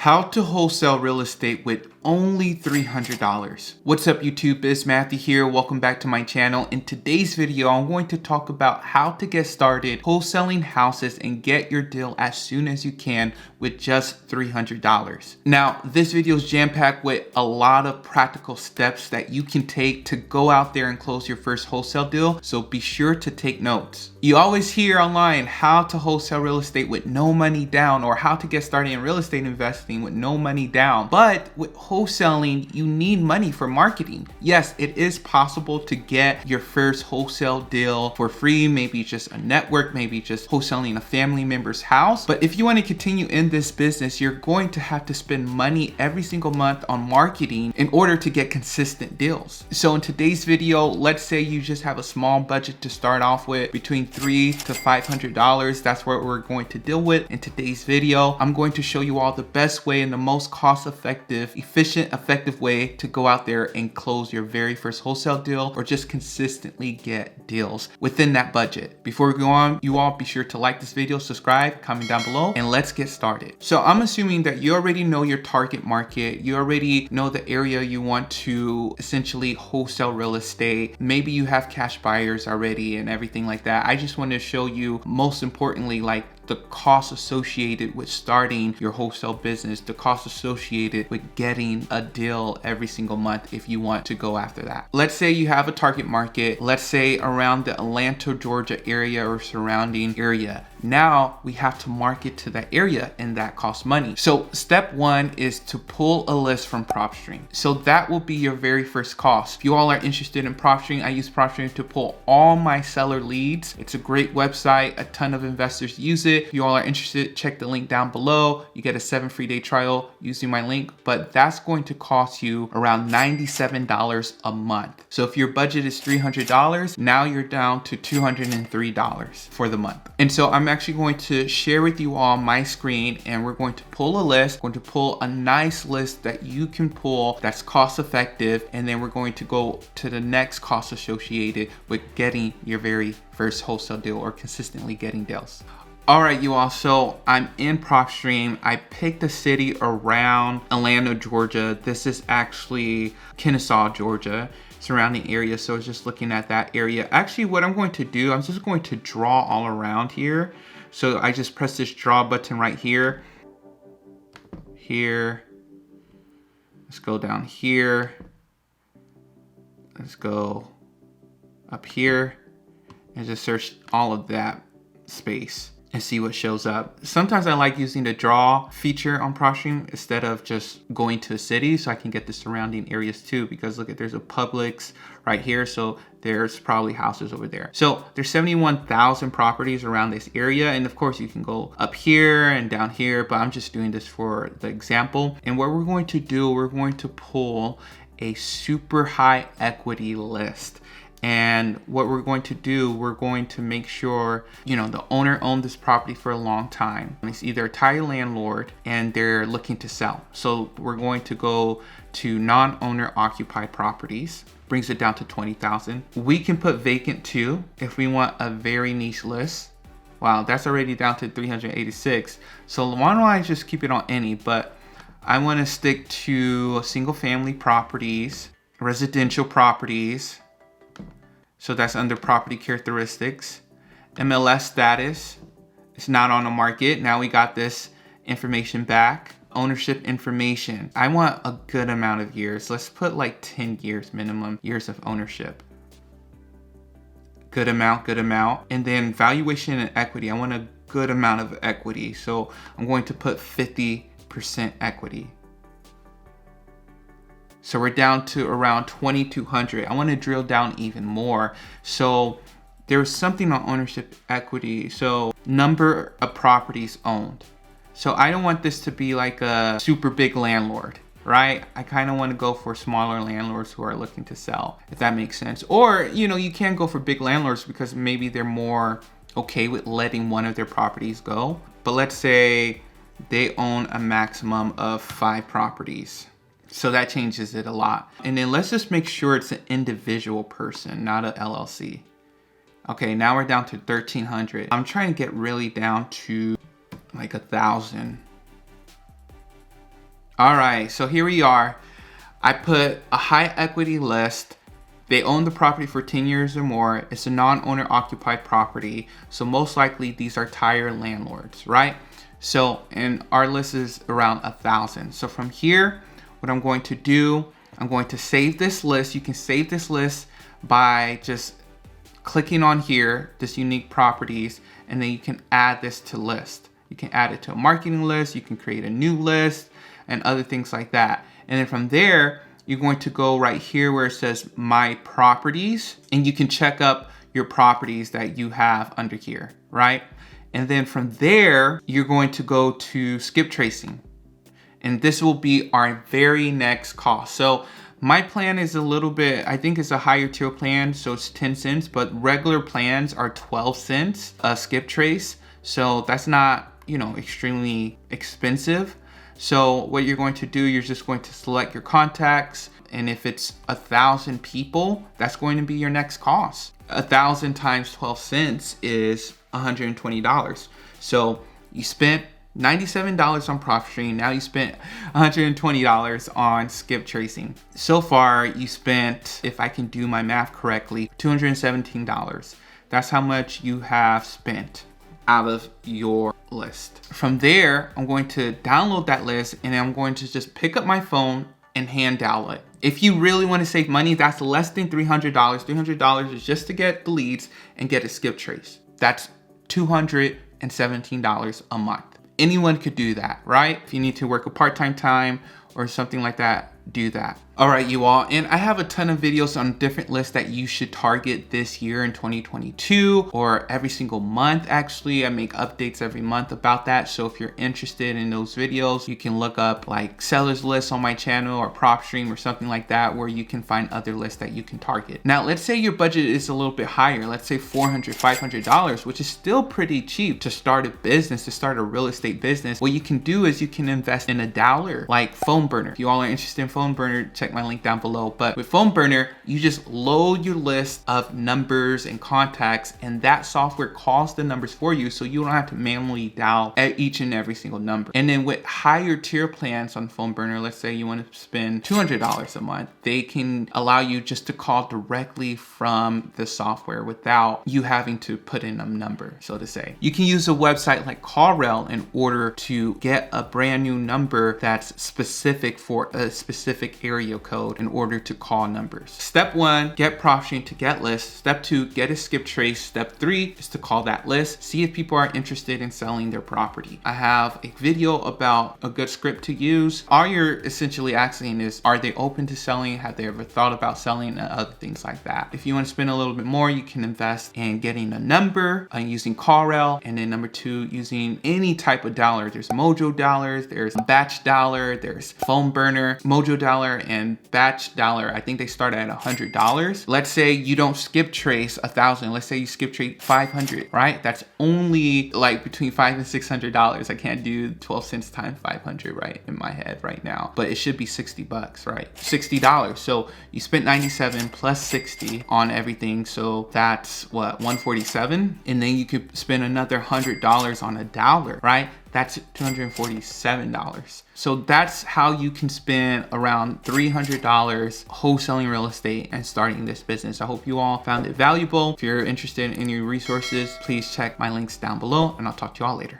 How to wholesale real estate with only $300. What's up YouTube, it's Matthew here. Welcome back to my channel. In today's video, I'm going to talk about how to get started wholesaling houses and get your deal as soon as you can with just $300. Now, this video is jam-packed with a lot of practical steps that you can take to go out there and close your first wholesale deal. So be sure to take notes. You always hear online how to wholesale real estate with no money down, or how to get started in real estate investing with no money down. But with wholesaling, you need money for marketing. Yes, it is possible to get your first wholesale deal for free, maybe just a network, maybe just wholesaling a family member's house. But if you want to continue in this business, you're going to have to spend money every single month on marketing in order to get consistent deals. So in today's video, let's say you just have a small budget to start off with, between $300 to $500. That's what we're going to deal with in today's video. I'm going to show you all the best way and the most cost-effective, efficient, effective way to go out there and close your very first wholesale deal, or just consistently get deals within that budget. Before we go on, you all be sure to like this video, subscribe, comment down below, and let's get started. So I'm assuming that you already know your target market. You already know the area you want to essentially wholesale real estate. Maybe you have cash buyers already and everything like that. I just want to show you, most importantly, like the cost associated with starting your wholesale business, the cost associated with getting a deal every single month if you want to go after that. Let's say you have a target market, let's say around the Atlanta, Georgia area or surrounding area. Now we have to market to that area, and that costs money. So step one is to pull a list from PropStream. So that will be your very first cost. If you all are interested in PropStream, I use PropStream to pull all my seller leads. It's a great website. A ton of investors use it. If you all are interested, check the link down below. You get a 7 free day trial using my link, but that's going to cost you around $97 a month. So if your budget is $300, now you're down to $203 for the month. And so I'm actually going to share with you all my screen, and we're going to pull a list. We're going to pull a nice list that you can pull that's cost effective, and then we're going to go to the next cost associated with getting your very first wholesale deal, or consistently getting deals. All right, you all, so I'm in PropStream. I picked a city around Atlanta, Georgia. This is actually Kennesaw, Georgia, surrounding area. So I was just looking at that area. Actually, what I'm going to do, I'm just going to draw all around here. So I just press this draw button right here. Here. Let's go down here. Let's go up here and just search all of that space and see what shows up. Sometimes I like using the draw feature on PropStream instead of just going to a city, so I can get the surrounding areas too, because look, there's a Publix right here, so there's probably houses over there. So there's 71,000 properties around this area, and of course you can go up here and down here, but I'm just doing this for the example. And what we're going to do, we're going to pull a super high equity list. And what we're going to do, we're going to make sure, you know, the owner owned this property for a long time. It's either a title landlord and they're looking to sell. So we're going to go to non-owner occupied properties, brings it down to 20,000. We can put vacant too if we want a very niche list. Wow, that's already down to 386. So why don't I just keep it on any, but I want to stick to single family properties, residential properties. So that's under property characteristics. MLS status, it's not on the market. Now we got this information back. Ownership information. I want a good amount of years. Let's put like 10 years minimum years of ownership. Good amount, good amount. And then valuation and equity. I want a good amount of equity. So I'm going to put 50% equity. So we're down to around 2,200. I want to drill down even more. So there's something on ownership equity. So number of properties owned. So I don't want this to be like a super big landlord, right? I kind of want to go for smaller landlords who are looking to sell, if that makes sense. Or, you know, you can go for big landlords because maybe they're more okay with letting one of their properties go. But let's say they own a maximum of 5 properties. So that changes it a lot. And then let's just make sure it's an individual person, not an LLC. Okay, now we're down to 1,300. I'm trying to get really down to like 1,000. All right, so here we are. I put a high equity list. They own the property for 10 years or more. It's a non-owner occupied property. So most likely these are tire landlords, right? So, and our list is around 1,000. So from here, what I'm going to do, I'm going to save this list. You can save this list by just clicking on here, this unique properties, and then you can add this to list. You can add it to a marketing list. You can create a new list and other things like that. And then from there, you're going to go right here where it says my properties, and you can check up your properties that you have under here, right? And then from there, you're going to go to skip tracing. And this will be our very next cost. So my plan is a little bit, I think it's a higher tier plan, so it's 10 cents, but regular plans are 12 cents a skip trace. So that's not, extremely expensive. So what you're going to do, you're just going to select your contacts. And if it's 1,000 people, that's going to be your next cost. 1,000 times 12 cents is $120. So you spent $97 on profit stream. Now you spent $120 on skip tracing. So far you spent, if I can do my math correctly, $217. That's how much you have spent out of your list. From there, I'm going to download that list, and I'm going to just pick up my phone and hand dial it. If you really want to save money, that's less than $300. $300 is just to get the leads and get a skip trace. That's $217 a month. Anyone could do that, right? If you need to work a part-time or something like that, do that. All right, you all, and I have a ton of videos on different lists that you should target this year in 2022, or every single month. Actually, I make updates every month about that. So if you're interested in those videos, you can look up like sellers lists on my channel or prop stream or something like that, where you can find other lists that you can target. Now, let's say your budget is a little bit higher. Let's say $400, $500, which is still pretty cheap to start a business, to start a real estate business. What you can do is you can invest in a dialer like Phone Burner. If you all are interested in Phone Burner, check my link down below. But with Phone Burner, you just load your list of numbers and contacts, and that software calls the numbers for you, so you don't have to manually dial at each and every single number. And then with higher tier plans on Phone Burner, let's say you want to spend $200 a month, they can allow you just to call directly from the software without you having to put in a number, so to say. You can use a website like CallRail in order to get a brand new number that's specific for a specific area code in order to call numbers. Step 1, get profit stream to get lists. Step 2, get a skip trace. Step 3 is to call that list. See if people are interested in selling their property. I have a video about a good script to use. All you're essentially asking is, are they open to selling? Have they ever thought about selling? And other things like that. If you want to spend a little bit more, you can invest in getting a number and using CallRail. And then number 2, using any type of dialer. There's Mojo dialers, there's Batch dialer, there's Phone Burner. Mojo dialer and Batch dialer, I think they start at $100. Let's say you don't skip trace 1,000. Let's say you skip trace 500, right? That's only like between $500 and $600. I can't do 12 cents times 500 right in my head right now, but it should be 60 bucks, right? $60. So you spent 97 plus 60 on everything. So that's what, 147? And then you could spend another $100 on a dialer, right? That's $247. So that's how you can spend around $300 wholesaling real estate and starting this business. I hope you all found it valuable. If you're interested in any resources, please check my links down below, and I'll talk to you all later.